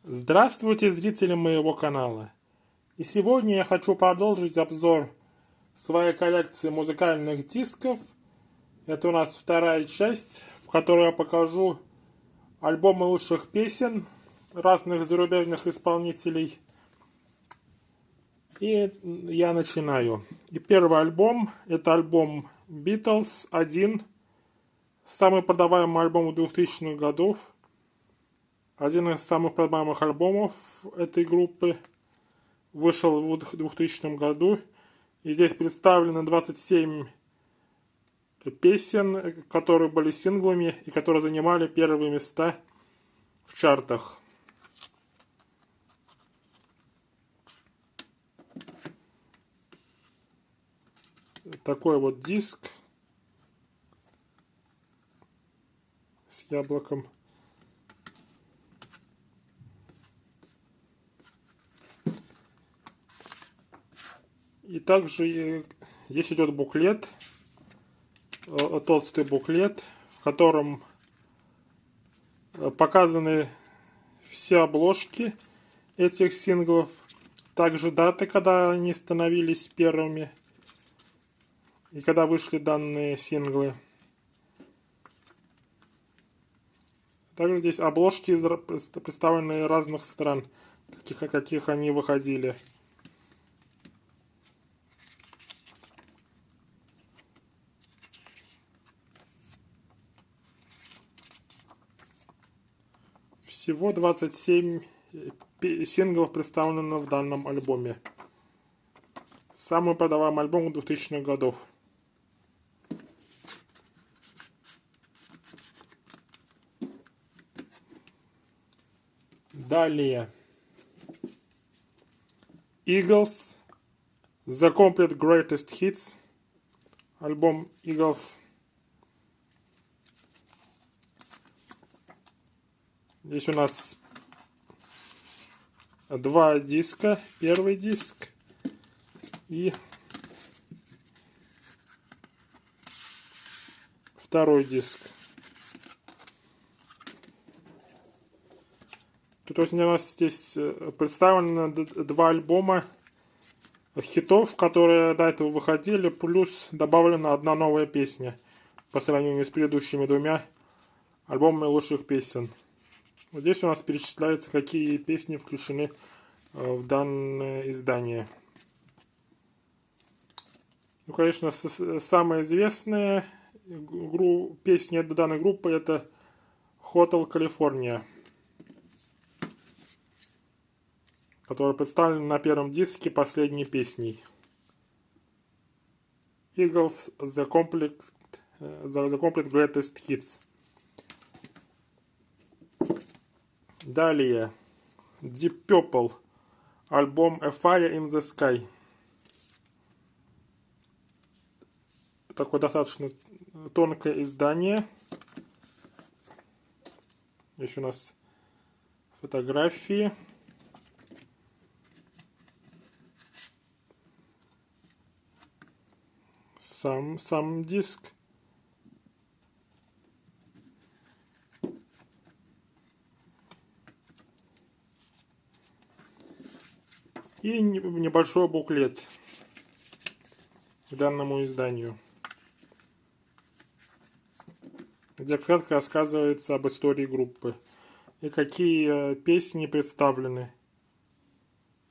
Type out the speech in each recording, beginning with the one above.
Здравствуйте, зрители моего канала! И сегодня я хочу продолжить обзор своей коллекции музыкальных дисков. Это у нас вторая часть, в которой я покажу альбомы лучших песен разных зарубежных исполнителей. И я начинаю. И первый альбом, это альбом Beatles 1, самый продаваемый альбом 2000-х годов. Один из самых продаваемых альбомов этой группы вышел в 2000 году. И здесь представлены 27 песен, которые были синглами и которые занимали первые места в чартах. Такой вот диск с яблоком. И также здесь идет буклет, толстый буклет, в котором показаны все обложки этих синглов, также даты, когда они становились первыми и когда вышли данные синглы. Также здесь обложки представлены разных стран, каких они выходили. Всего 27 синглов представлено в данном альбоме. Самый продаваемый альбом 2000-х годов. Далее. Eagles. The Complete Greatest Hits. Альбом Eagles. Здесь у нас два диска. Первый диск и второй диск. То есть у нас здесь представлено два альбома хитов, которые до этого выходили, плюс добавлена одна новая песня по сравнению с предыдущими двумя альбомами лучших песен. Вот здесь у нас перечисляется, какие песни включены в данное издание. Ну, конечно, самая известная песня данной группы — это Hotel California, которая представлена на первом диске последней песней. Eagles The Complete Greatest Hits. Далее. Deep Purple. Альбом A Fire in the Sky. Такое достаточно тонкое издание. Здесь у нас фотографии. Сам диск. И небольшой буклет к данному изданию, где кратко рассказывается об истории группы и какие песни представлены.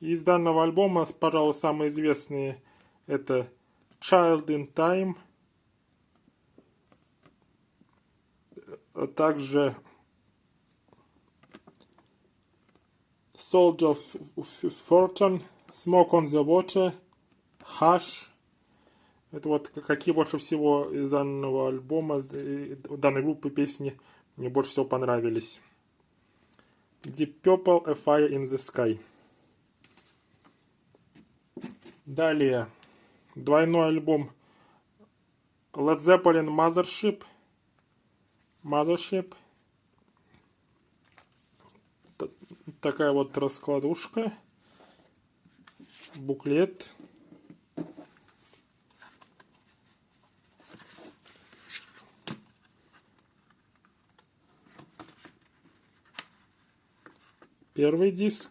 Из данного альбома, пожалуй, самые известные — это Child in Time, также Soldier of Fortune, Smoke on the Water, Hush. Это вот какие больше всего из данного альбома, данной группы песни мне больше всего понравились. Deep Purple, A Fire in the Sky. Далее. Двойной альбом Led Zeppelin Mothership. Такая вот раскладушка. Буклет. первый диск.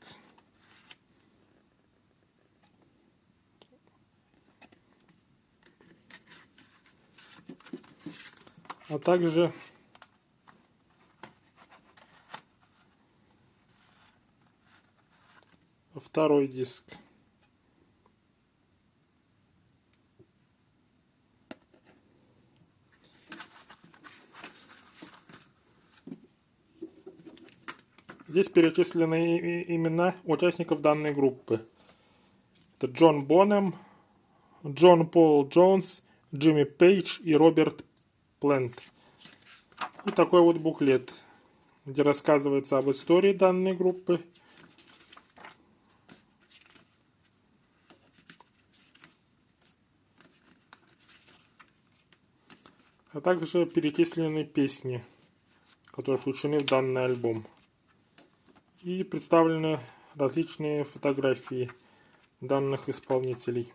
А также второй диск. Здесь перечислены имена участников данной группы. Это Джон Бонем, Джон Пол Джонс, Джимми Пейдж и Роберт Плант. И такой вот буклет, где рассказывается об истории данной группы. А также перечислены песни, которые включены в данный альбом. И представлены различные фотографии данных исполнителей.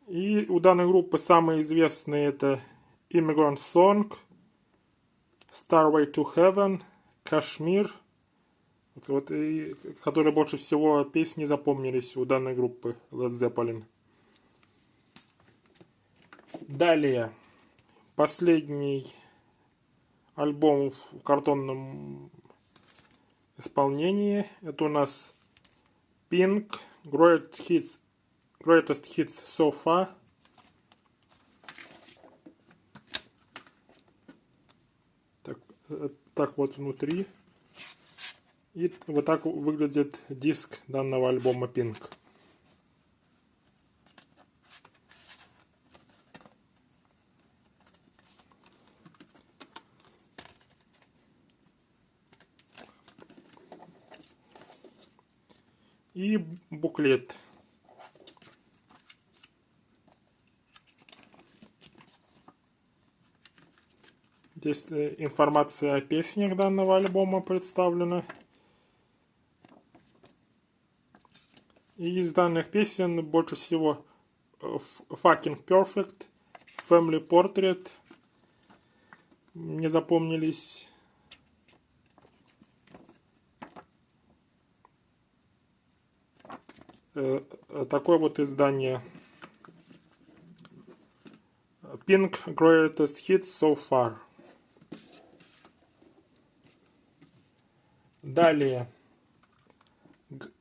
И у данной группы самые известные это Immigrant Song, Starway to Heaven, Kashmir, которые больше всего песни запомнились у данной группы Led Zeppelin. Далее, последний альбом в картонном исполнении. Это у нас Pink, Greatest Hits So Far. Так вот внутри. И вот так выглядит диск данного альбома Pink. И буклет. Здесь информация о песнях данного альбома представлена. И из данных песен больше всего Fucking Perfect, Family Portrait мне запомнились. Такое вот издание. Pink Greatest Hits So Far. Далее.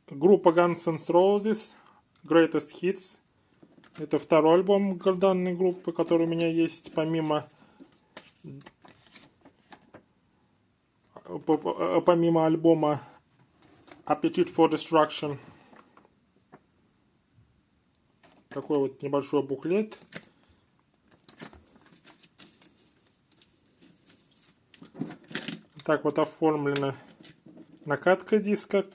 Группа Guns N' Roses Greatest Hits. Это второй альбом данной группы, который у меня есть, помимо альбома Appetite for Destruction. Такой вот небольшой буклет. Так вот оформлена накатка диска.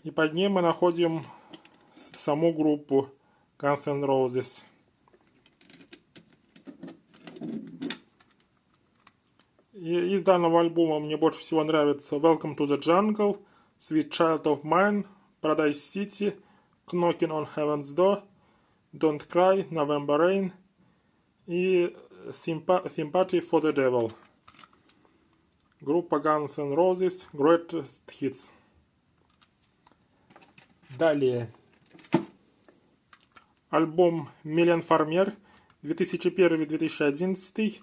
И под ней мы находим саму группу Guns N' Roses. И из данного альбома мне больше всего нравится Welcome to the Jungle, Sweet Child of Mine, Paradise City, Knocking on Heaven's Door, Don't Cry, November Rain и Sympathy for the Devil. Группа Guns N' Roses Greatest Hits. Далее. Альбом Милен Фармер 2001-2011.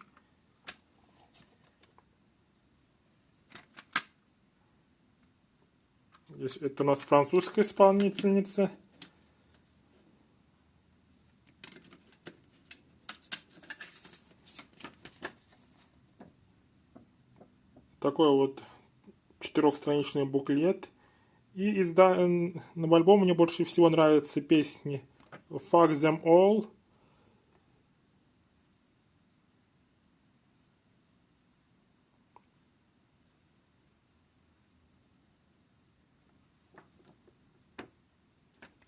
Это у нас французская исполнительница. Такой вот 4-страничный буклет. И на альбоме мне больше всего нравятся песни Fuck Them All,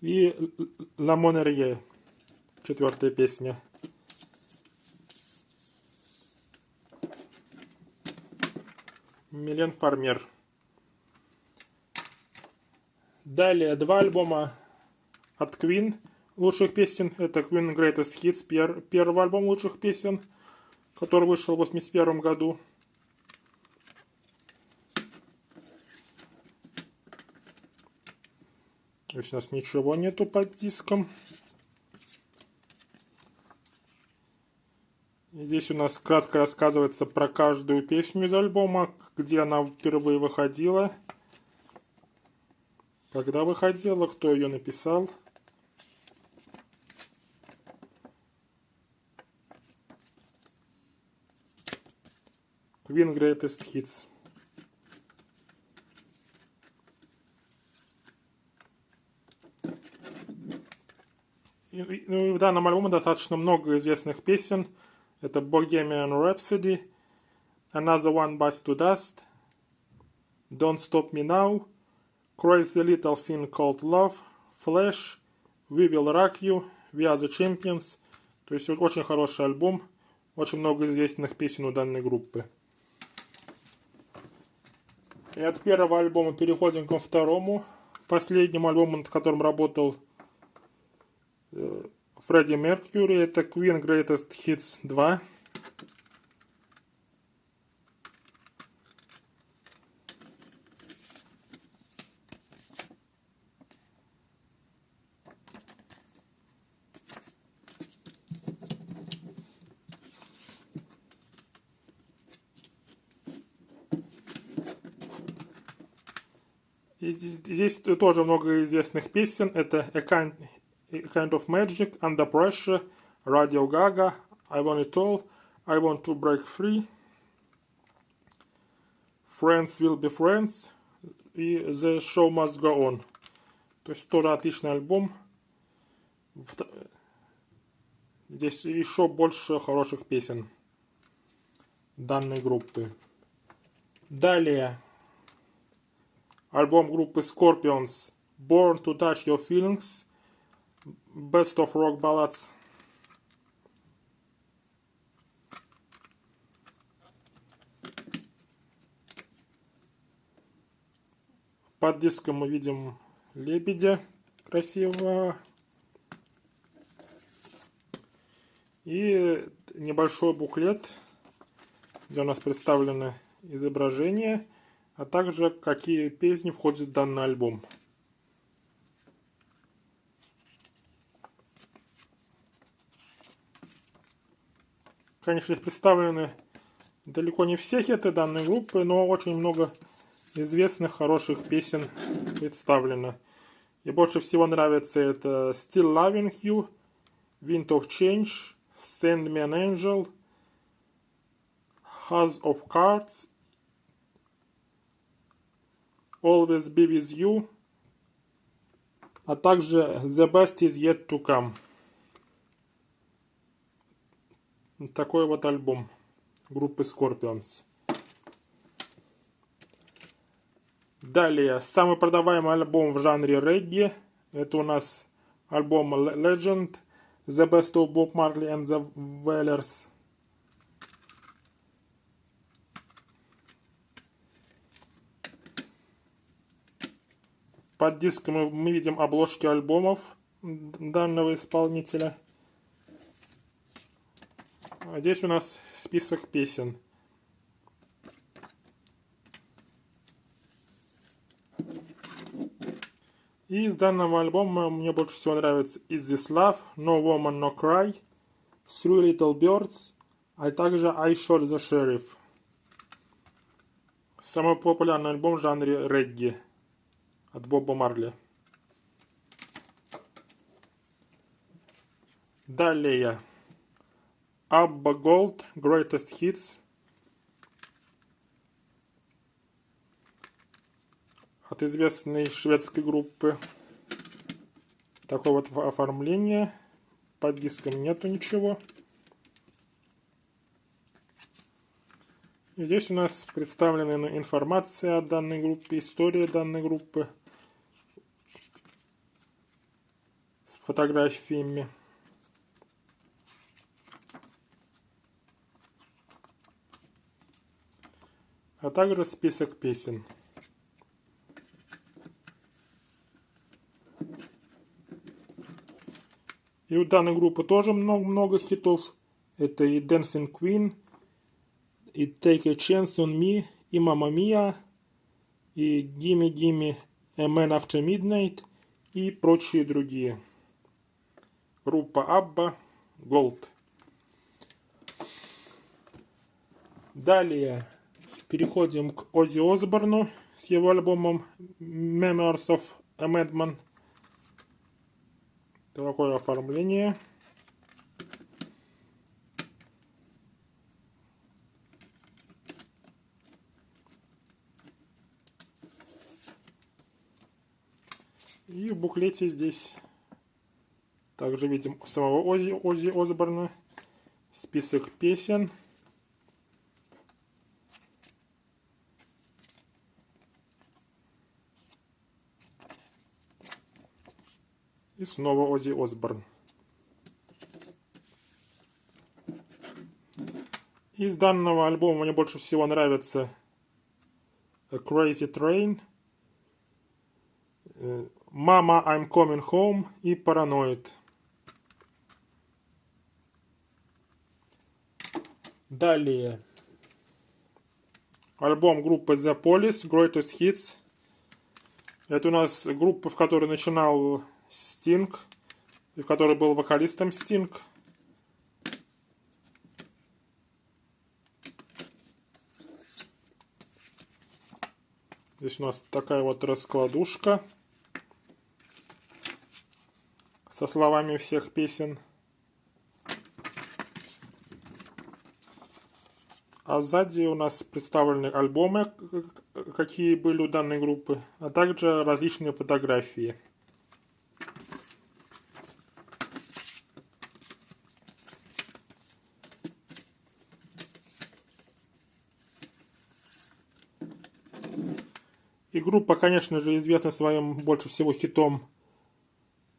и La Monnerie, 4-я песня. Милен Фармер. Далее 2 альбома от Queen лучших песен. Это Queen Greatest Hits, первый альбом лучших песен. который вышел в 1981 году. То есть у нас ничего нету под диском. И здесь у нас кратко рассказывается про каждую песню из альбома, где она впервые выходила, когда выходила, кто ее написал. Queen Greatest Hits. И в данном альбоме достаточно много известных песен. Это Bohemian Rhapsody, Another One Bites to Dust, Don't Stop Me Now, Crazy Little Thing Called Love, Flash, We Will Rock You, We Are The Champions. То есть очень хороший альбом, очень много известных песен у данной группы. И от первого альбома переходим ко второму, последнему альбому, над которым работал Фредди Меркьюри. Это Queen Greatest Hits 2. И здесь тоже много известных песен. Это A Kind of Magic, Under Pressure, Radio Gaga, I Want It All, I Want to Break Free, Friends Will Be Friends и The Show Must Go On. То есть тоже отличный альбом. Здесь еще больше хороших песен данной группы. Далее альбом группы Scorpions Born to Touch Your Feelings, Best of Rock Ballads. Под диском мы видим лебедя красивого и небольшой буклет, где у нас представлены изображения, а также какие песни входят в данный альбом. Конечно, представлены далеко не все хиты данной группы, но очень много известных хороших песен представлено. И больше всего нравится это Still Loving You, Wind of Change, Send Me an Angel, House of Cards, Always Be With You, а также The Best Is Yet to Come. Такой вот альбом группы Scorpions. Далее, самый продаваемый альбом в жанре регги. Это у нас альбом Legend, The Best of Bob Marley and the Wailers. Под диском мы видим обложки альбомов данного исполнителя. А здесь у нас список песен. И из данного альбома мне больше всего нравится Is This Love, No Woman No Cry, Three Little Birds, а также I Shot the Sheriff. Самый популярный альбом в жанре регги от Боба Марли. Далее Abba Gold Greatest Hits от известной шведской группы. Такое вот оформление. Под диском нету ничего. И здесь у нас представлена информация о данной группе, история данной группы с фотографиями. А также список песен. И у данной группы тоже много хитов. Это и Dancing Queen, и Take a Chance on Me, и Mamma Mia, и Gimme Gimme A Man After Midnight и прочие другие. Группа ABBA, Gold. Далее переходим к Оззи Осборну с его альбомом Memoirs of a Madman. Такое оформление. И в буклете здесь также видим самого Оззи Осборна, список песен. И снова Оззи Осборн. Из данного альбома мне больше всего нравится A Crazy Train, Mama, I'm Coming Home и Paranoid. Далее. Альбом группы The Police, Greatest Hits. Это у нас группа, в которой начинал Стинг, и в которой был вокалистом Стинг. Здесь у нас такая вот раскладушка со словами всех песен. А сзади у нас представлены альбомы, какие были у данной группы, а также различные фотографии. И группа, конечно же, известна своим больше всего хитом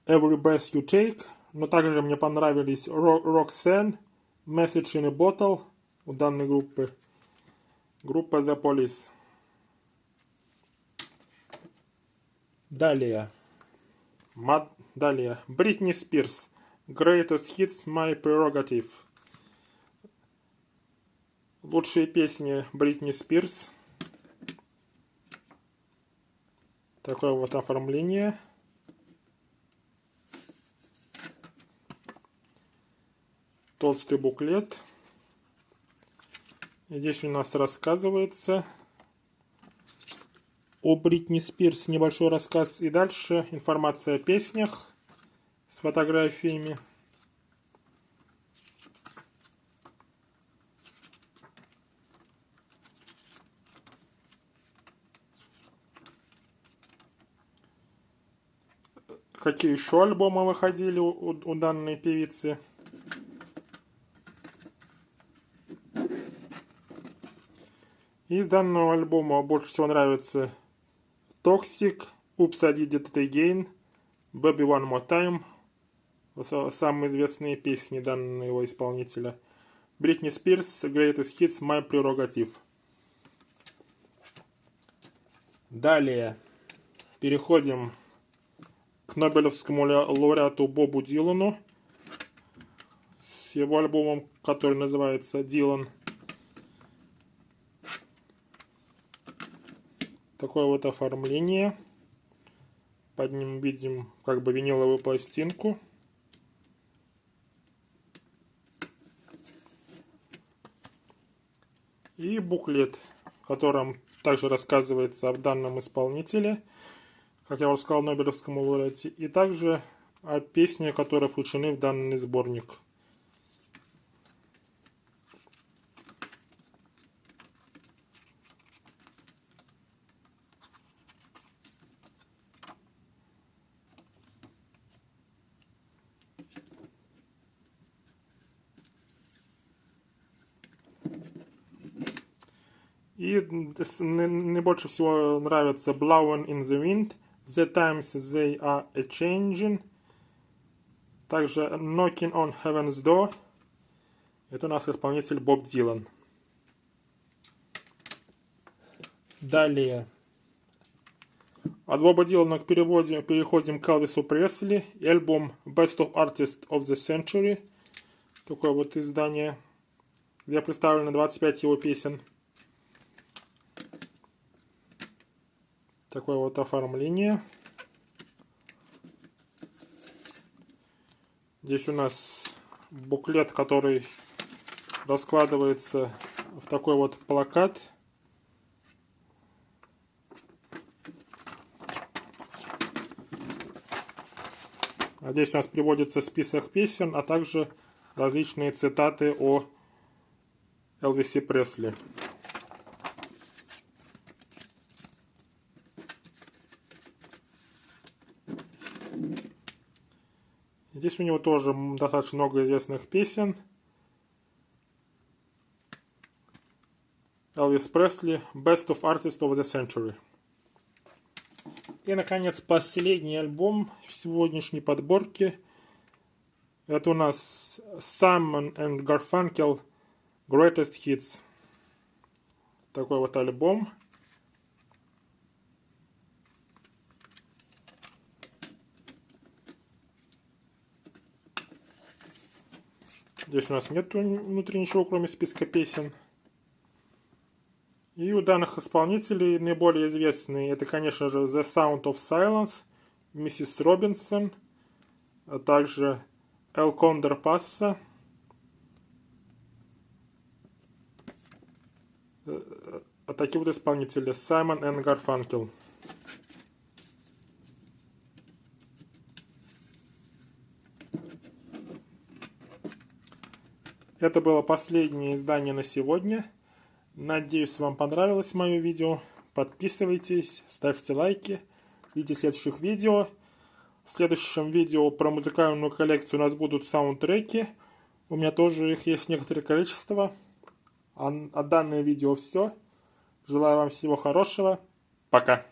Every Breath You Take, но также мне понравились Roxanne, Message in a Bottle у данной группы, группа The Police. Далее Бритни Спирс, Greatest Hits, My Prerogative. Лучшие песни Бритни Спирс. Такое вот оформление. Толстый буклет. И здесь у нас рассказывается о Бритни Спирс, небольшой рассказ. И дальше информация о песнях с фотографиями. Какие еще альбомы выходили у данной певицы. Из данного альбома больше всего нравится Toxic, Oops, I Did It Again, Baby One More Time. Самые известные песни данного исполнителя. Бритни Спирс, Greatest Hits, My Prerogative. Далее переходим к Нобелевскому лауреату Бобу Дилану с его альбомом, который называется «Дилан». Такое вот оформление. Под ним видим как бы виниловую пластинку. И буклет, в котором также рассказывается об данном исполнителе, как я уже сказал, Нобелевском лауреате, и также о песнях, которые включены в данный сборник. И мне больше всего нравится Blowing in the Wind, The Times They Are A-Changing, также Knocking on Heaven's Door. Это у нас исполнитель Боб Дилан. Далее. От Боба Дилана переходим к Элвису Пресли. Альбом Best of Artists of the Century. Такое вот издание. где представлены 25 его песен. Такое вот оформление. Здесь у нас буклет, который раскладывается в такой вот плакат. А здесь у нас приводится список песен, а также различные цитаты о Элвисе Пресли. Здесь у него тоже достаточно много известных песен. Элвис Пресли, Best of Artists of the Century. И, наконец, последний альбом в сегодняшней подборке. Это у нас Simon and Garfunkel Greatest Hits. Такой вот альбом. Здесь у нас нет внутри ничего, кроме списка песен. И у данных исполнителей наиболее известные это, конечно же, The Sound of Silence, Mrs. Robinson, а также El Condor Pasa, а такие вот исполнители Simon and Garfunkel. Это было последнее издание на сегодня. Надеюсь, вам понравилось мое видео. Подписывайтесь, ставьте лайки. Ждите следующих видео. В следующем видео про музыкальную коллекцию у нас будут саундтреки. У меня тоже их есть некоторое количество. А данное видео все. Желаю вам всего хорошего. Пока.